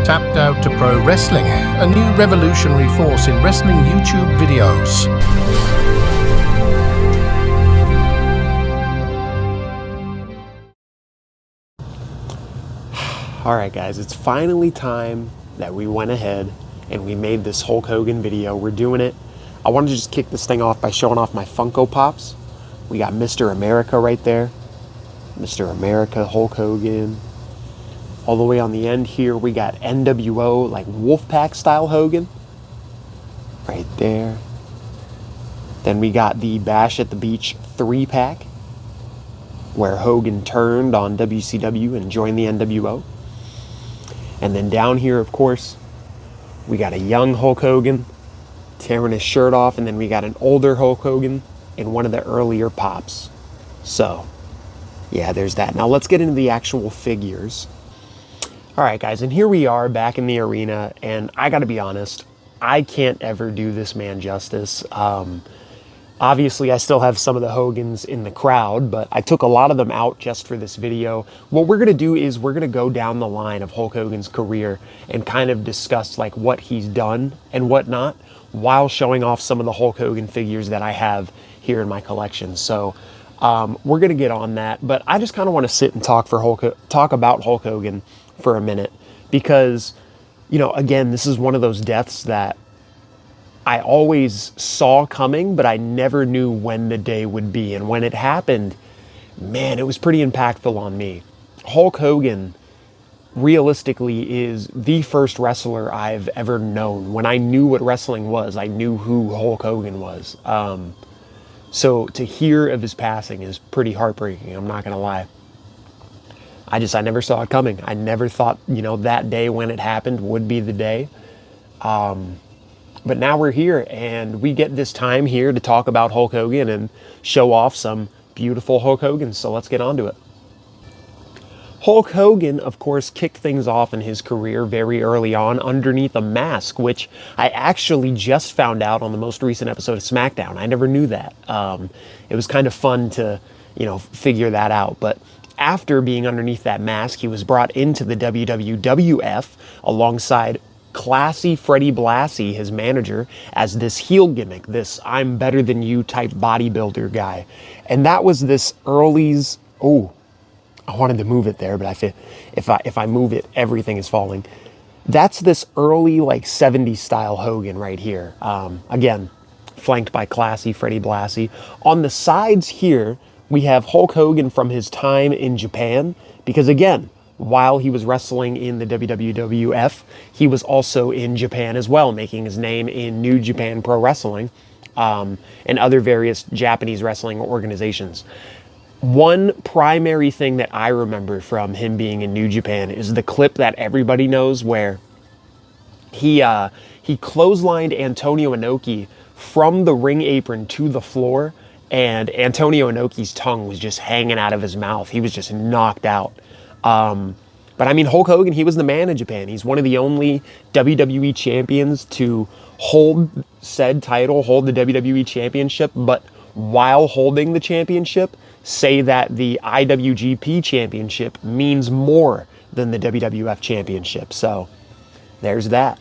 tapped out to pro wrestling, a new revolutionary force in wrestling YouTube videos. Alright guys, it's finally time that we went ahead and we made this Hulk Hogan video. We're doing it. I wanted to just kick this thing off by showing off my Funko Pops. We got Mr. America right there. Mr. America, Hulk Hogan. All the way on the end here, we got NWO, like Wolfpack style Hogan. Right there. Then we got the Bash at the Beach 3-pack, where Hogan turned on WCW and joined the NWO. And then down here, of course, we got a young Hulk Hogan tearing his shirt off, and then we got an older Hulk Hogan in one of the earlier pops. So, yeah, there's that. Now let's get into the actual figures. Alright guys, and here we are back in the arena, and I gotta be honest, I can't ever do this man justice. Obviously, I still have some of the Hogans in the crowd, but I took a lot of them out just for this video. What we're going to do is we're going to go down the line of Hulk Hogan's career and kind of discuss like what he's done and whatnot, while showing off some of the Hulk Hogan figures that I have here in my collection. So we're going to get on that, but I just kind of want to sit and talk about Hulk Hogan for a minute, because, you know, again, this is one of those deaths that I always saw coming, but I never knew when the day would be. And when it happened, man, it was pretty impactful on me. Hulk Hogan, realistically, is the first wrestler I've ever known. When I knew what wrestling was, I knew who Hulk Hogan was. So to hear of his passing is pretty heartbreaking, I'm not gonna lie. I never saw it coming. I never thought, you know, that day when it happened would be the day. But now we're here, and we get this time here to talk about Hulk Hogan and show off some beautiful Hulk Hogan, so let's get on to it. Hulk Hogan, of course, kicked things off in his career very early on underneath a mask, which I actually just found out on the most recent episode of SmackDown. I never knew that. It was kind of fun to, you know, figure that out. But after being underneath that mask, he was brought into the WWF alongside classy Freddie Blassie, his manager, as this heel gimmick, this I'm better than you type bodybuilder guy. And that was this early's, oh, I wanted to move it there, but I feel if I move it, everything is falling. That's this early like 70s style Hogan right here. Again, flanked by classy Freddie Blassie. On the sides here, we have Hulk Hogan from his time in Japan, because again, while he was wrestling in the WWF, he was also in Japan as well, making his name in New Japan Pro Wrestling and other various Japanese wrestling organizations. One primary thing that I remember from him being in New Japan is the clip that everybody knows where he clotheslined Antonio Inoki from the ring apron to the floor, and Antonio Inoki's tongue was just hanging out of his mouth. He was just knocked out. But I mean, Hulk Hogan, he was the man in Japan. He's one of the only WWE champions to hold said title, hold the WWE championship, but while holding the championship, say that the IWGP championship means more than the WWF championship. So there's that.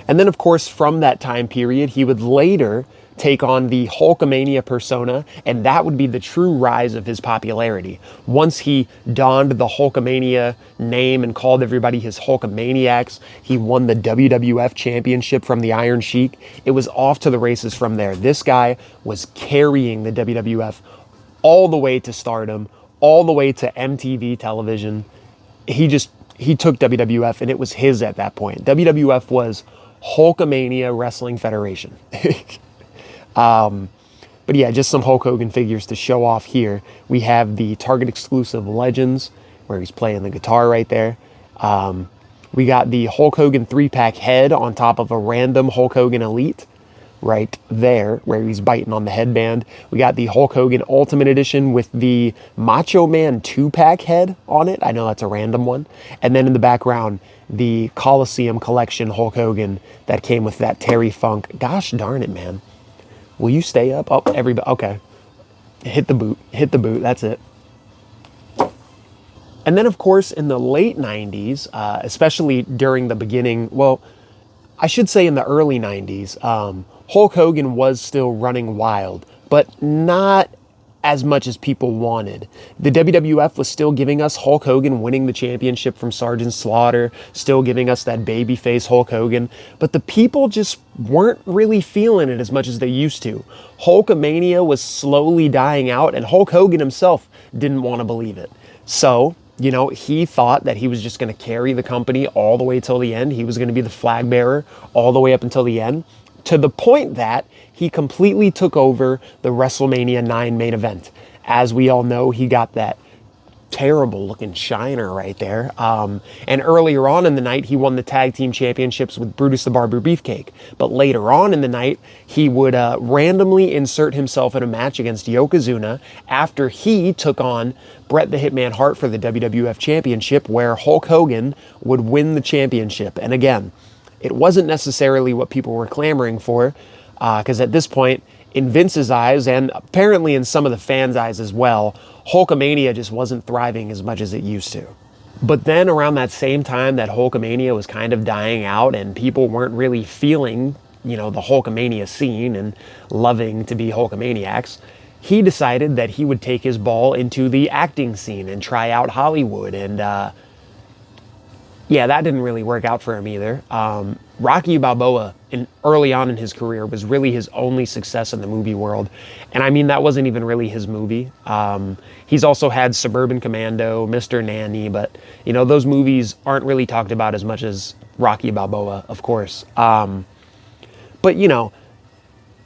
And then, of course, from that time period, he would later take on the Hulkamania persona, and that would be the true rise of his popularity. Once he donned the Hulkamania name and called everybody his Hulkamaniacs, he won the WWF championship from the Iron Sheik. It was off to the races from there. This guy was carrying the WWF all the way to stardom, all the way to MTV television. He took WWF, and it was his at that point. WWF was Hulkamania Wrestling Federation. But yeah, just some Hulk Hogan figures to show off here. We have the Target exclusive Legends, where he's playing the guitar right there. We got the Hulk Hogan 3-pack head on top of a random Hulk Hogan Elite right there, where he's biting on the headband. We got the Hulk Hogan Ultimate Edition with the Macho Man 2-pack head on it. I know that's a random one. And then in the background, the Coliseum Collection Hulk Hogan that came with that Terry Funk. Gosh darn it, man. Will you stay up? Oh, everybody, okay. Hit the boot, that's it. And then, of course, in the late 90s, especially during the beginning, well, I should say in the early 90s, Hulk Hogan was still running wild, but not as much as people wanted. The WWF was still giving us Hulk Hogan winning the championship from Sergeant Slaughter, still giving us that babyface Hulk Hogan, but the people just weren't really feeling it as much as they used to. Hulkamania was slowly dying out, and Hulk Hogan himself didn't want to believe it. So, you know, he thought that he was just going to carry the company all the way till the end. He was going to be the flag bearer all the way up until the end, to the point that he completely took over the WrestleMania 9 main event. As we all know, he got that terrible looking shiner right there. And earlier on in the night, he won the tag team championships with Brutus the Barber Beefcake. But later on in the night, he would randomly insert himself in a match against Yokozuna after he took on Bret the Hitman Hart for the WWF Championship, where Hulk Hogan would win the championship. And again, it wasn't necessarily what people were clamoring for, because at this point, in Vince's eyes, and apparently in some of the fans' eyes as well, Hulkamania just wasn't thriving as much as it used to. But then around that same time that Hulkamania was kind of dying out and people weren't really feeling, you know, the Hulkamania scene and loving to be Hulkamaniacs, he decided that he would take his ball into the acting scene and try out Hollywood. And yeah, that didn't really work out for him either. Rocky Balboa, early on in his career, was really his only success in the movie world. And I mean, that wasn't even really his movie. He's also had Suburban Commando, Mr. Nanny, but, you know, those movies aren't really talked about as much as Rocky Balboa, of course. But, you know,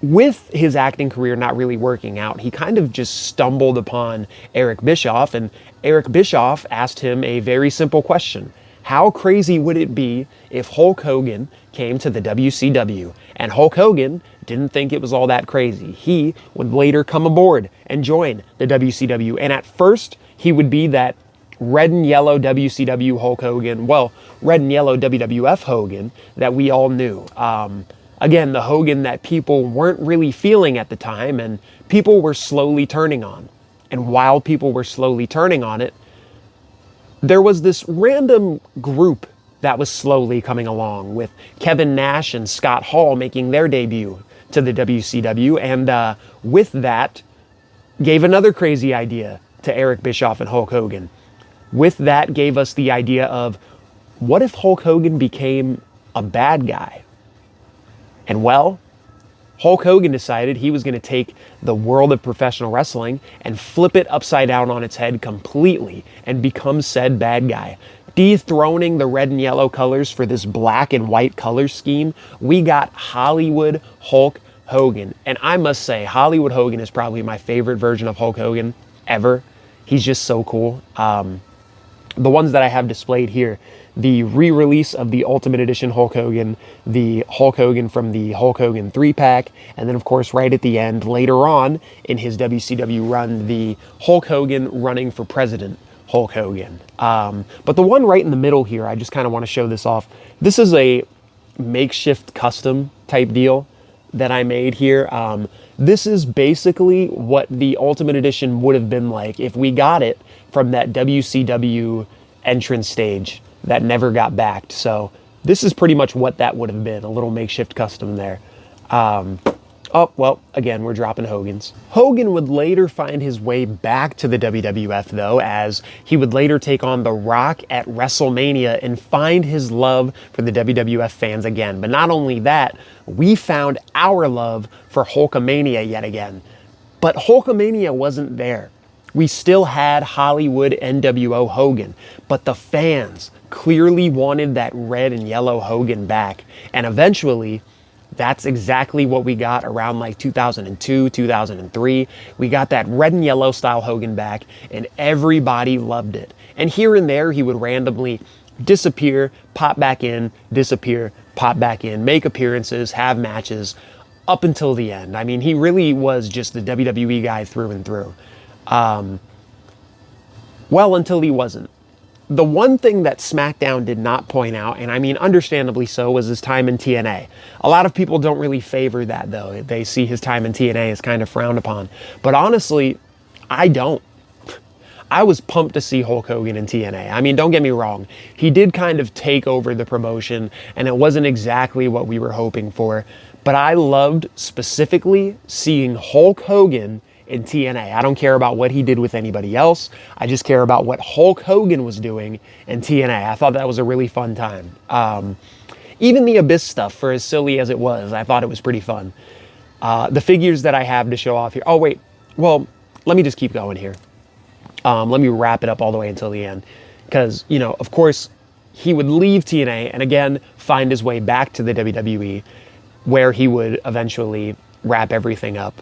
with his acting career not really working out, he kind of just stumbled upon Eric Bischoff, and Eric Bischoff asked him a very simple question. How crazy would it be if Hulk Hogan came to the WCW? And Hulk Hogan didn't think it was all that crazy. He would later come aboard and join the WCW. And at first, he would be that red and yellow WCW Hulk Hogan, well, red and yellow WWF Hogan that we all knew. Again, the Hogan that people weren't really feeling at the time and people were slowly turning on. And while people were slowly turning on it, there was this random group that was slowly coming along, with Kevin Nash and Scott Hall making their debut to the WCW, and with that, gave another crazy idea to Eric Bischoff and Hulk Hogan. With that, gave us the idea of, what if Hulk Hogan became a bad guy? And well, Hulk Hogan decided he was going to take the world of professional wrestling and flip it upside down on its head completely and become said bad guy. Dethroning the red and yellow colors for this black and white color scheme, we got Hollywood Hulk Hogan. And I must say, Hollywood Hogan is probably my favorite version of Hulk Hogan ever. He's just so cool. The ones that I have displayed here, the re-release of the Ultimate Edition Hulk Hogan, the Hulk Hogan from the Hulk Hogan 3-pack, and then of course right at the end, later on in his WCW run, the Hulk Hogan running for president Hulk Hogan. But the one right in the middle here, I just kind of want to show this off. This is a makeshift custom type deal that I made here. This is basically what the Ultimate Edition would have been like if we got it from that WCW entrance stage that never got backed. So this is pretty much what that would have been, a little makeshift custom there. Oh, well, again, we're dropping Hogan's. Hogan would later find his way back to the WWF, though, as he would later take on The Rock at WrestleMania and find his love for the WWF fans again. But not only that, we found our love for Hulkamania yet again. But Hulkamania wasn't there. We still had Hollywood NWO Hogan, but the fans clearly wanted that red and yellow Hogan back. And eventually, that's exactly what we got around like 2002, 2003. We got that red and yellow style Hogan back, and everybody loved it. And here and there, he would randomly disappear, pop back in, disappear, pop back in, make appearances, have matches, up until the end. I mean, he really was just the WWE guy through and through. Well, until he wasn't. The one thing that SmackDown did not point out, and I mean understandably so, was his time in TNA. A lot of people don't really favor that, though. They see his time in TNA as kind of frowned upon. But honestly, I don't. I was pumped to see Hulk Hogan in TNA. I mean, don't get me wrong. He did kind of take over the promotion, and it wasn't exactly what we were hoping for. But I loved specifically seeing Hulk Hogan in TNA. I don't care about what he did with anybody else. I just care about what Hulk Hogan was doing in TNA. I thought that was a really fun time. Even the Abyss stuff, for as silly as it was, I thought it was pretty fun. The figures that I have to show off here. Oh, wait. Well, let me just keep going here. Let me wrap it up all the way until the end. Because, you know, of course, he would leave TNA and again find his way back to the WWE, where he would eventually wrap everything up.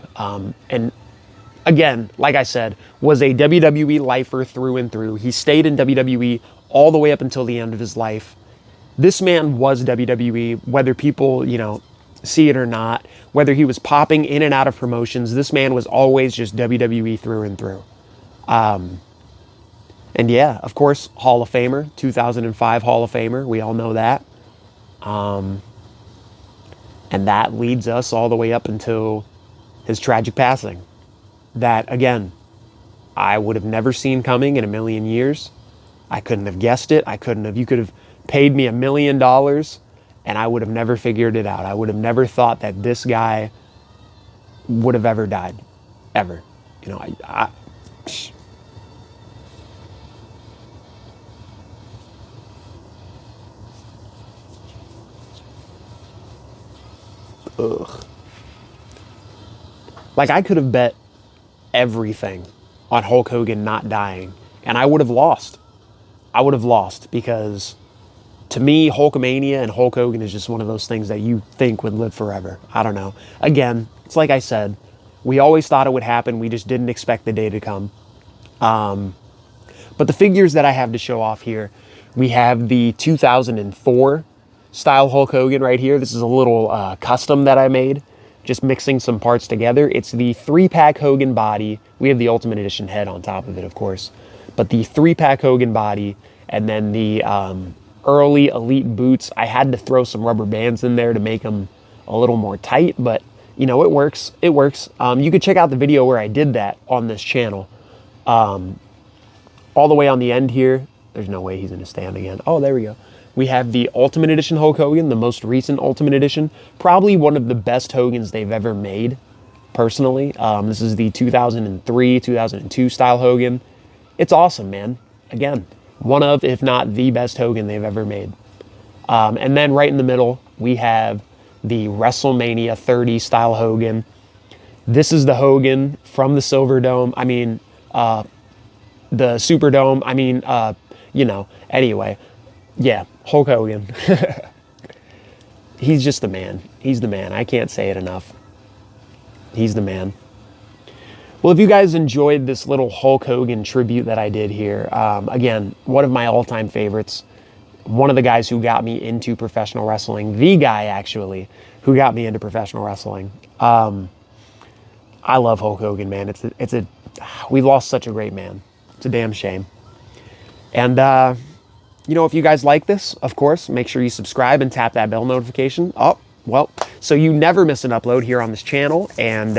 And again, like I said, was a WWE lifer through and through. He stayed in WWE all the way up until the end of his life. This man was WWE, whether people, you know, see it or not, whether he was popping in and out of promotions, this man was always just WWE through and through. And yeah, of course, Hall of Famer, 2005 Hall of Famer. We all know that. And that leads us all the way up until his tragic passing. That, again, I would have never seen coming in a million years. I couldn't have guessed it. You could have paid me $1 million and I would have never figured it out. I would have never thought that this guy would have ever died. Ever. You know, ugh. Like, I could have bet everything on Hulk Hogan not dying, and I would have lost. I would have lost because, to me, Hulkamania and Hulk Hogan is just one of those things that you think would live forever. I don't know. Again, it's like I said, we always thought it would happen. We just didn't expect the day to come. But the figures that I have to show off here, we have the 2004 style Hulk Hogan right here. This is a little custom that I made, just mixing some parts together. It's the 3-pack Hogan body. We have the Ultimate Edition head on top of it, of course. But the 3-pack Hogan body, and then the early Elite boots. I had to throw some rubber bands in there to make them a little more tight, but you know, it works. It works. You could check out the video where I did that on this channel. All the way on the end here, there's no way he's going to stand again. Oh, there we go. We have the Ultimate Edition Hulk Hogan, the most recent Ultimate Edition. Probably one of the best Hogans they've ever made, personally. This is the 2003, 2002 style Hogan. It's awesome, man. Again, one of, if not the best Hogan they've ever made. And then right in the middle, we have the WrestleMania 30 style Hogan. This is the Hogan from the Silver Dome. I mean, the Superdome. I mean, you know, anyway. Yeah, Hulk Hogan. He's just the man. He's the man. I can't say it enough. He's the man. Well, if you guys enjoyed this little Hulk Hogan tribute that I did here, again, one of my all-time favorites. One of the guys who got me into professional wrestling. The guy, actually, who got me into professional wrestling. I love Hulk Hogan, man. We've lost such a great man. It's a damn shame. And, you know, if you guys like this, of course, make sure you subscribe and tap that bell notification. Oh, well, so you never miss an upload here on this channel. And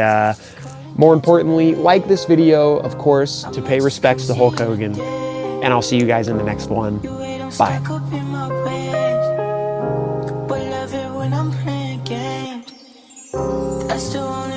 more importantly, like this video, of course, to pay respects to Hulk Hogan. And I'll see you guys in the next one. Bye. That's the only